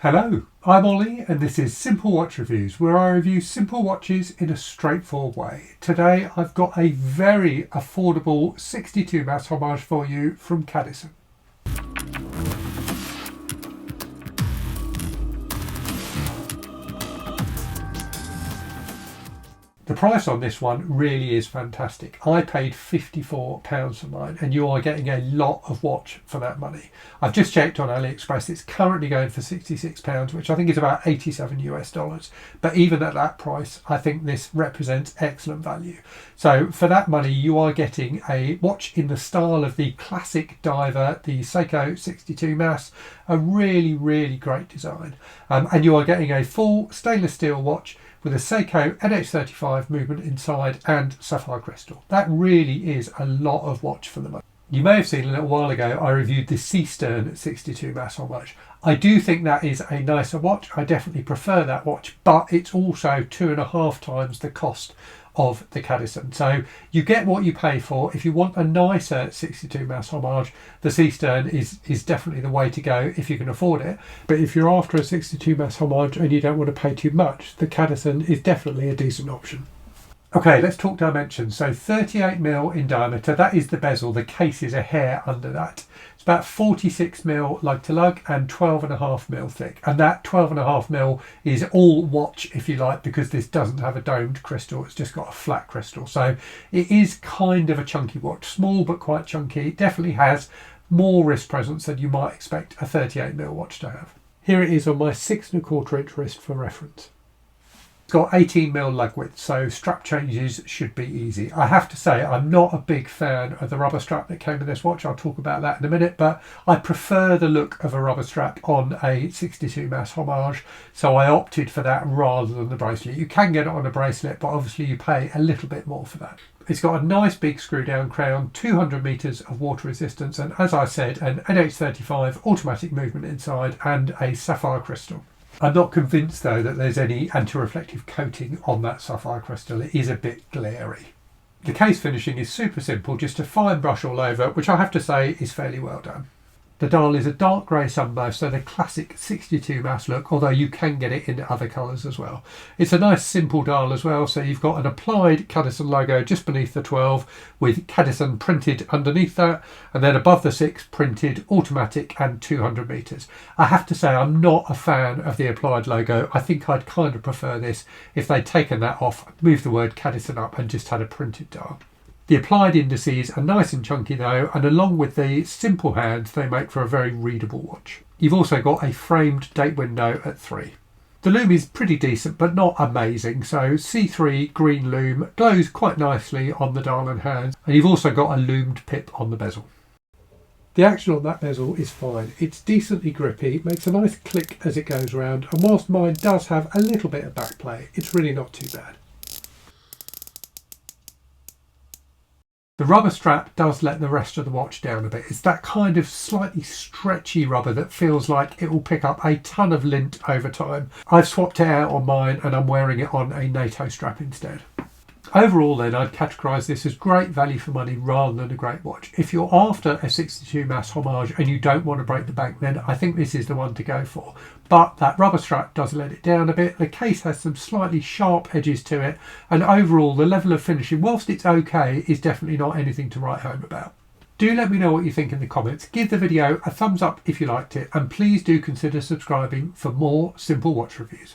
Hello, I'm Ollie and this is Simple Watch Reviews, where I review simple watches in a straightforward way. Today I've got a very affordable 62 mass homage for you from Cadisen. The price on this one really is fantastic. I paid £54 for mine and you are getting a lot of watch for that money. I've just checked on AliExpress, it's currently going for £66, which I think is about $87 US. But even at that price, I think this represents excellent value. So for that money, you are getting a watch in the style of the classic diver, the Seiko 62 mass, a really great design. And you are getting a full stainless steel watch with a Seiko NH35 movement inside and sapphire crystal. That really is a lot of watch for the money. You may have seen a little while ago I reviewed the Cadisen 62 mass homage. I do think that is a nicer watch. I definitely prefer that watch, but it's also 2.5 times the cost of the Cadisen. So you get what you pay for. If you want a nicer 62 mass homage, the Cadisen is definitely the way to go if you can afford it. But if you're after a 62 mass homage and you don't want to pay too much, the Cadisen is definitely a decent option. Okay, let's talk dimensions. So 38mm in diameter, that is the bezel. The case is a hair under that. It's about 46mm lug to lug and 12.5mm thick. And that 12.5mm is all watch, if you like, because this doesn't have a domed crystal. It's just got a flat crystal. So it is kind of a chunky watch. Small but quite chunky. It definitely has more wrist presence than you might expect a 38mm watch to have. Here it is on my 6.25 inch wrist for reference. It's got 18mm lug width, so strap changes should be easy. I have to say I'm not a big fan of the rubber strap that came with this watch. I'll talk about that in a minute, but I prefer the look of a rubber strap on a 62 mass homage, so I opted for that rather than the bracelet. You can get it on a bracelet, but obviously you pay a little bit more for that. It's got a nice big screw down crown, 200 metres of water resistance, and as I said, an NH35 automatic movement inside and a sapphire crystal. I'm not convinced though that there's any anti-reflective coating on that sapphire crystal. It is a bit glary. The case finishing is super simple, just a fine brush all over, which I have to say is fairly well done. The dial is a dark grey sunburst, so the classic 62 mass look, although you can get it in other colours as well. It's a nice simple dial as well, so you've got an applied Cadisen logo just beneath the 12 with Cadisen printed underneath that, and then above the 6 printed automatic and 200 metres. I have to say I'm not a fan of the applied logo. I think I'd kind of prefer this if they'd taken that off, moved the word Cadisen up and just had a printed dial. The applied indices are nice and chunky though, and along with the simple hands, they make for a very readable watch. You've also got a framed date window at 3. The lume is pretty decent, but not amazing, so C3 green lume glows quite nicely on the dial and hands, and you've also got a lumed pip on the bezel. The action on that bezel is fine. It's decently grippy, makes a nice click as it goes round, and whilst mine does have a little bit of back play, it's really not too bad. The rubber strap does let the rest of the watch down a bit. It's that kind of slightly stretchy rubber that feels like it will pick up a ton of lint over time. I've swapped it out on mine and I'm wearing it on a NATO strap instead. Overall then, I'd categorise this as great value for money rather than a great watch. If you're after a 62 mass homage and you don't want to break the bank, then I think this is the one to go for. But that rubber strap does let it down a bit. The case has some slightly sharp edges to it, and overall the level of finishing, whilst it's okay, is definitely not anything to write home about. Do let me know what you think in the comments. Give the video a thumbs up if you liked it, and please do consider subscribing for more simple watch reviews.